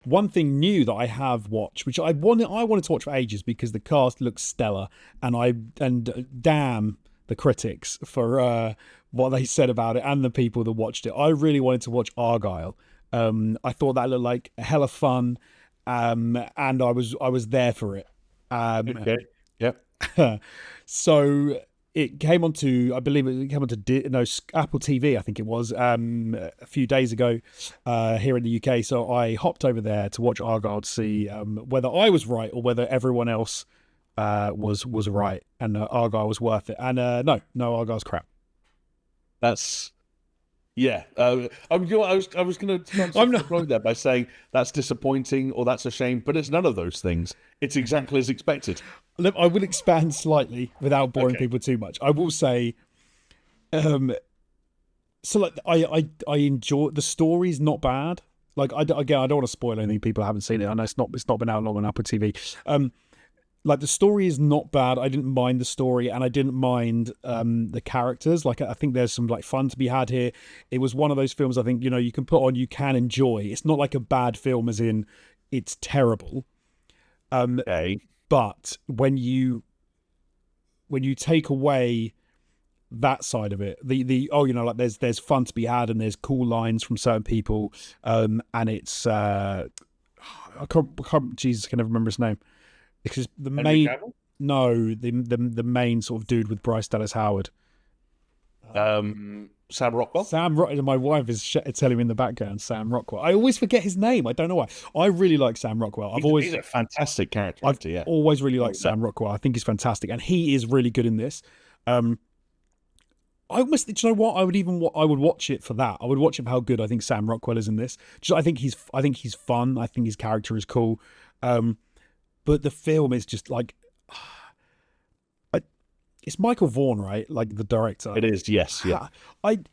One thing new that I have watched, which I wanted to watch for ages because the cast looks stellar, and damn the critics for what they said about it and the people that watched it. I really wanted to watch Argyle. I thought that looked like a hell of fun, and I was there for it. Um, Okay. Yep. so it came onto, I believe it came onto Apple TV, I think it was, a few days ago here in the UK. So I hopped over there to watch Argyle to see whether I was right or whether everyone else was right, and Argyle was worth it. And no, Argyle's crap. That's yeah. I was going to try and I'm soften the not. blow there by saying that's disappointing or that's a shame, but it's none of those things. It's exactly as expected. Look, I will expand slightly without boring Okay. people too much. I will say, um, so like I enjoy the story's not bad. Like again, I don't want to spoil anything. People haven't seen it. I know it's not been out long on Apple TV. Like the story is not bad. I didn't mind the story, and I didn't mind the characters. Like I think there's some like fun to be had here. It was one of those films I think you can put on, you can enjoy. It's not like a bad film as in it's terrible. Okay. But when you take away that side of it, the like there's fun to be had and there's cool lines from certain people, and it's Jesus, I can never remember his name. Because the Henry main Cavill. no the main sort of dude with Bryce Dallas Howard, Sam Rockwell. Sam Rock. My wife is telling me in the background Sam Rockwell. I always forget his name. I don't know why. I really like Sam Rockwell. He's a fantastic character I've actor. Yeah. always really liked Sam Rockwell. I think he's fantastic, and he is really good in this. I almost, do you know what? I would watch it for that. I would watch it for how good I think Sam Rockwell is in this. Just I think he's fun. I think his character is cool. But the film is just like, it's Michael Vaughan, right? Like the director. It is. Yes. Yeah.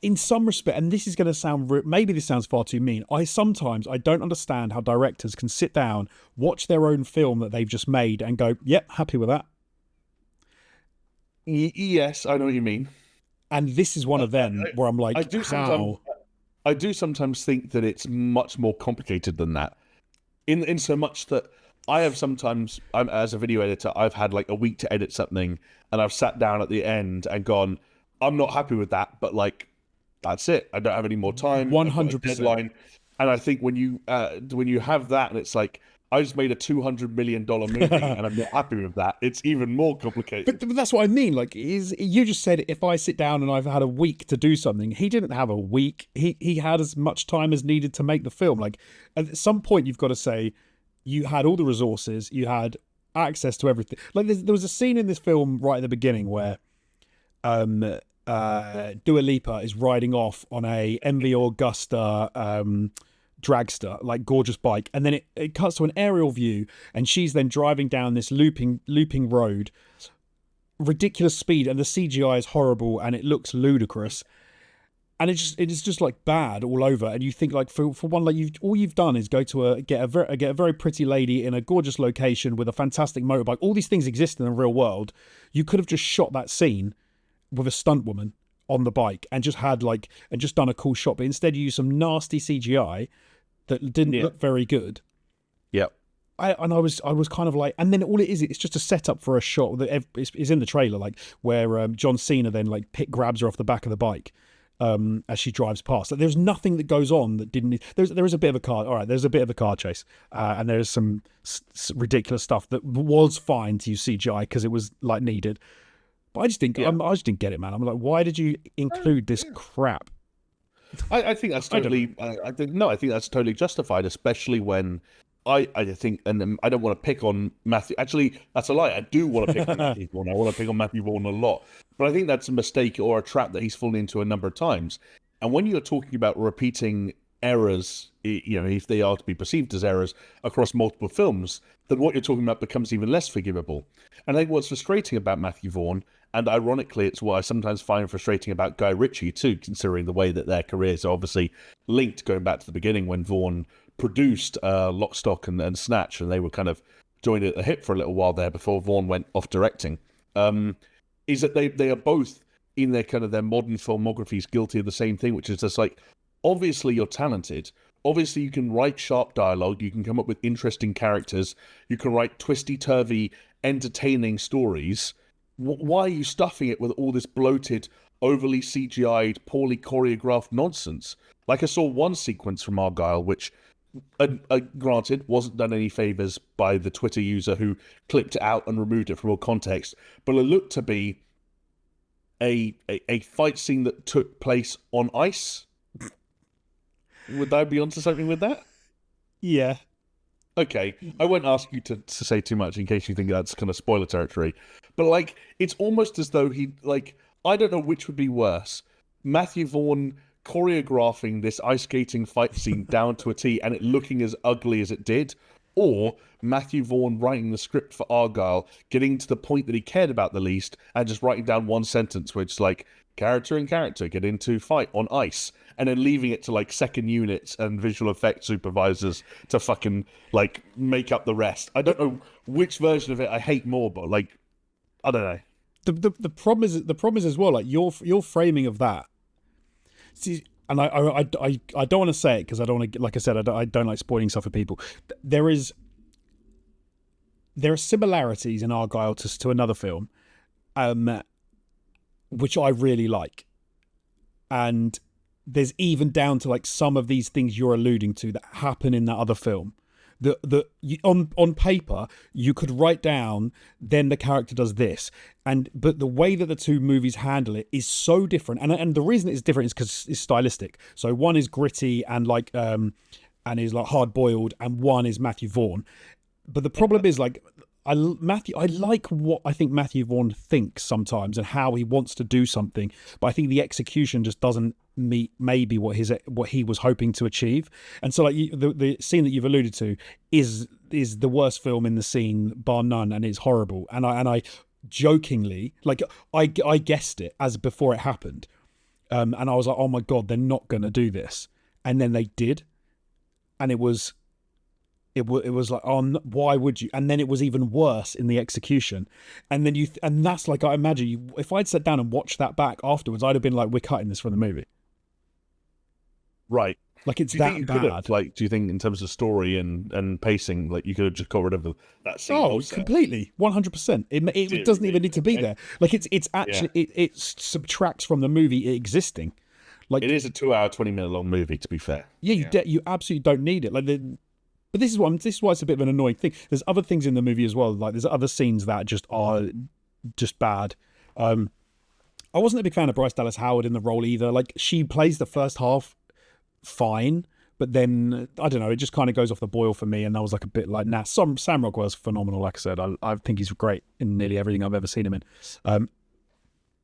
In some respect, and this is going to sound, maybe this sounds far too mean. I don't understand how directors can sit down, watch their own film that they've just made, and go, "Yep, happy with that." Yes, I know what you mean. And this is one of them where I'm I like, do sometimes. how? I do sometimes think that it's much more complicated than that. In so much that I have sometimes, as a video editor, I've had like a week to edit something, and I've sat down at the end and gone, I'm not happy with that, but like, that's it. I don't have any more time. I've got a 100%. deadline, and I think when you have that, and it's like I just made a $200 million movie, and I'm not happy with that. It's even more complicated. But that's what I mean. Like, you just said if I sit down and I've had a week to do something, he didn't have a week. He had as much time as needed to make the film. Like, at some point, you've got to say you had all the resources, you had access to everything. Like, there was a scene in this film right at the beginning where Dua Lipa is riding off on a MV Augusta dragster, like gorgeous bike, and then it cuts to an aerial view, and she's then driving down this looping road, ridiculous speed, and the CGI is horrible and it looks ludicrous, and it is just like bad all over. And you think like for one, like all you've done is go to get a very pretty lady in a gorgeous location with a fantastic motorbike. All these things exist in the real world. You could have just shot that scene with a stunt woman on the bike and just done a cool shot, but instead you use some nasty CGI that didn't look very good. Yep. I was kind of like, and then all it is, it's just a setup for a shot that is in the trailer, like where John Cena then like grabs her off the back of the bike as she drives past. Like, there's nothing that goes on that didn't. There is a bit of a car. All right, there's a bit of a car chase, and there's some ridiculous stuff that was fine to use CGI because it was like needed. But I just didn't. I just didn't get it, man. I'm like, why did you include this crap? I think that's totally. I think no. I think that's totally justified, especially when I think, and I don't want to pick on Matthew. Actually, that's a lie. I do want to pick on Matthew Vaughn. I want to pick on Matthew Vaughn a lot, but I think that's a mistake or a trap that he's fallen into a number of times. And when you're talking about repeating errors, if they are to be perceived as errors across multiple films, then what you're talking about becomes even less forgivable. And I think what's frustrating about Matthew Vaughn, and ironically, it's what I sometimes find frustrating about Guy Ritchie too, considering the way that their careers are obviously linked, going back to the beginning when Vaughn produced Lock, Stock and Snatch, and they were kind of joined at the hip for a little while there before Vaughn went off directing, is that they are both in their kind of their modern filmographies guilty of the same thing, which is just like, obviously you're talented, obviously you can write sharp dialogue, you can come up with interesting characters, you can write twisty-turvy, entertaining stories. Why are you stuffing it with all this bloated, overly CGI'd, poorly choreographed nonsense? Like, I saw one sequence from Argylle, which, granted, wasn't done any favours by the Twitter user who clipped it out and removed it from all context, but it looked to be a fight scene that took place on ice. Would I be onto something with that? Yeah. Okay, I won't ask you to say too much in case you think that's kind of spoiler territory. But, like, it's almost as though I don't know which would be worse. Matthew Vaughn choreographing this ice skating fight scene down to a T and it looking as ugly as it did, or Matthew Vaughn writing the script for Argylle, getting to the point that he cared about the least, and just writing down one sentence where it's like, character and character get into fight on ice, and then leaving it to, like, second units and visual effects supervisors to fucking, like, make up the rest. I don't know which version of it I hate more, but, like, I don't know. The problem is as well, like, your framing of that. See, and I don't want to say it because I don't want to, like I said, I don't like spoiling stuff for people. There are similarities in Argylle to another film, which I really like, and there's even down to, like, some of these things you're alluding to that happen in that other film. On paper you could write down, then the character does this, but the way that the two movies handle it is so different, and the reason it's different is because it's stylistic. So one is gritty and like and is like hard boiled, and one is Matthew Vaughn. But the problem is, like, I like what I think Matthew Vaughn thinks sometimes and how he wants to do something, but I think the execution just doesn't meet maybe what he was hoping to achieve. And so, like, the scene that you've alluded to is the worst film in the scene bar none, and it's horrible. And I jokingly, like, I guessed it as before it happened, and I was like, oh my god, they're not going to do this, and then they did, and it was like, oh, why would you? And then it was even worse in the execution. And then and that's, like, I imagine if I'd sat down and watched that back afterwards, I'd have been like, we're cutting this from the movie. Right. Like, it's that bad. Like, do you think in terms of story and pacing, like, you could have just got rid of that scene? Oh, completely, 100%. It doesn't even need to be there. Like, it's actually it subtracts from the movie existing. Like, it is a 2-hour, 20-minute long movie, to be fair. Yeah, you absolutely don't need it. Like, but this is why it's a bit of an annoying thing. There's other things in the movie as well. Like, there's other scenes that just are just bad. I wasn't a big fan of Bryce Dallas Howard in the role either. Like, she plays the first half fine, but then I don't know, it just kind of goes off the boil for me, and I was like a bit like, nah. Sam Rockwell's phenomenal. Like I said, I think he's great in nearly everything I've ever seen him in.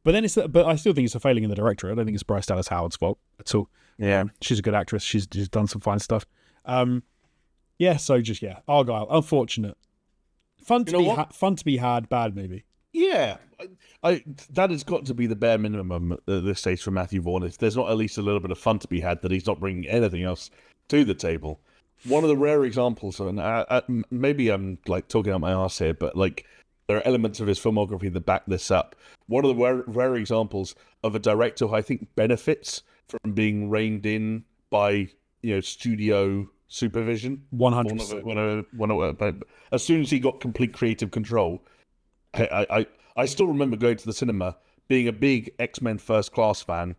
But I still think it's a failing in the director. I don't think it's Bryce Dallas Howard's fault at all. Yeah, she's a good actress. She's just done some fine stuff. Argylle, unfortunate. Fun to be had, bad movie. Yeah, that has got to be the bare minimum at this stage for Matthew Vaughn. If there's not at least a little bit of fun to be had, that he's not bringing anything else to the table. One of the rare examples, and maybe I'm, like, talking out my arse here, but, like, there are elements of his filmography that back this up. One of the rare examples of a director who I think benefits from being reined in by, studio supervision. 100%. As soon as he got complete creative control, I still remember going to the cinema, being a big X-Men First Class fan,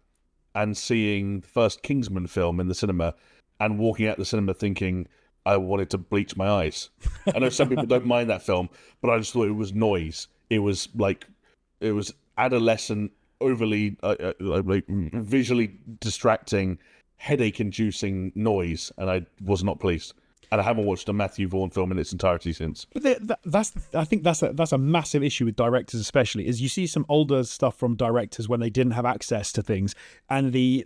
and seeing the first Kingsman film in the cinema, and walking out the cinema thinking I wanted to bleach my eyes. I know some people don't mind that film, but I just thought it was noise. It was adolescent, overly visually distracting, headache-inducing noise, and I was not pleased. And I haven't watched a Matthew Vaughn film in its entirety since. But I think that's a massive issue with directors, especially, is you see some older stuff from directors when they didn't have access to things, and the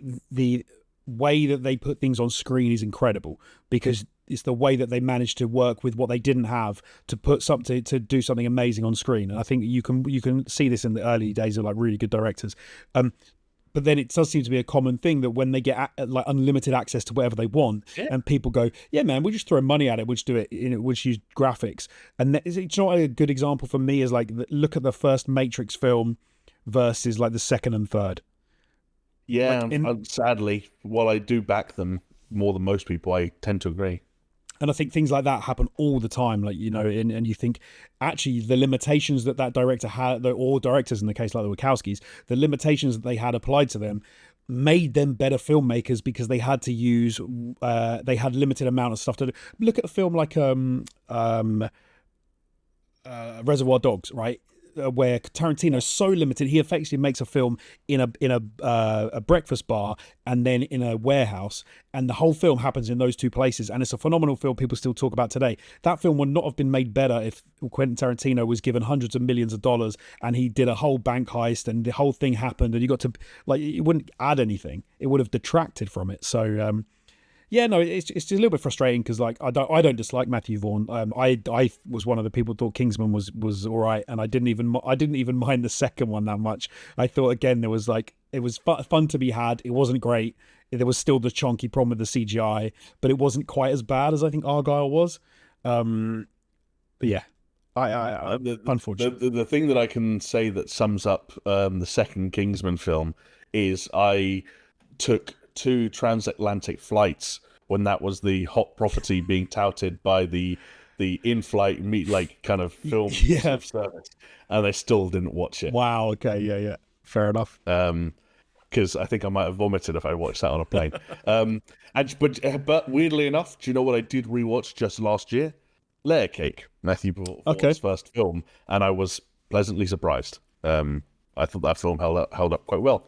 way that they put things on screen is incredible, because it's the way that they managed to work with what they didn't have to put something, to do something amazing on screen. And I think you can see this in the early days of, like, really good directors. But then it does seem to be a common thing that when they get like unlimited access to whatever they want, and people go, yeah, man, we'll just throw money at it, we'll just do it, we'll just use graphics. And it's not a good example for me is, like, look at the first Matrix film versus, like, the second and third. Yeah, sadly, while I do back them, more than most people, I tend to agree. And I think things like that happen all the time, like, you know, and you think actually the limitations that director had, or directors in the case like the Wachowskis, the limitations that they had applied to them made them better filmmakers because they had to use, they had limited amount of stuff to do. Look at a film like Reservoir Dogs, right? Where Tarantino's so limited, he effectively makes a film in a breakfast bar and then in a warehouse, and the whole film happens in those two places, and it's a phenomenal film people still talk about today. That film would not have been made better if Quentin Tarantino was given hundreds of millions of dollars and he did a whole bank heist and the whole thing happened, and you got to, like, it wouldn't add anything. It would have detracted from it. So yeah, no, it's just a little bit frustrating because, like, I don't dislike Matthew Vaughn. I was one of the people who thought Kingsman was all right, and I didn't even mind the second one that much. I thought, again, there was, like, it was fun to be had. It wasn't great. There was still the chonky problem with the CGI, but it wasn't quite as bad as I think Argylle was. But yeah, unfortunately, the thing that I can say that sums up the second Kingsman film is I took 2 transatlantic flights when that was the hot property being touted by the in-flight kind of film service, and I still didn't watch it. Wow. Okay. Yeah. Fair enough. Because I think I might have vomited if I watched that on a plane. But weirdly enough, do you know what I did rewatch just last year? Layer Cake, Matthew Vaughn's first film, and I was pleasantly surprised. I thought that film held up quite well.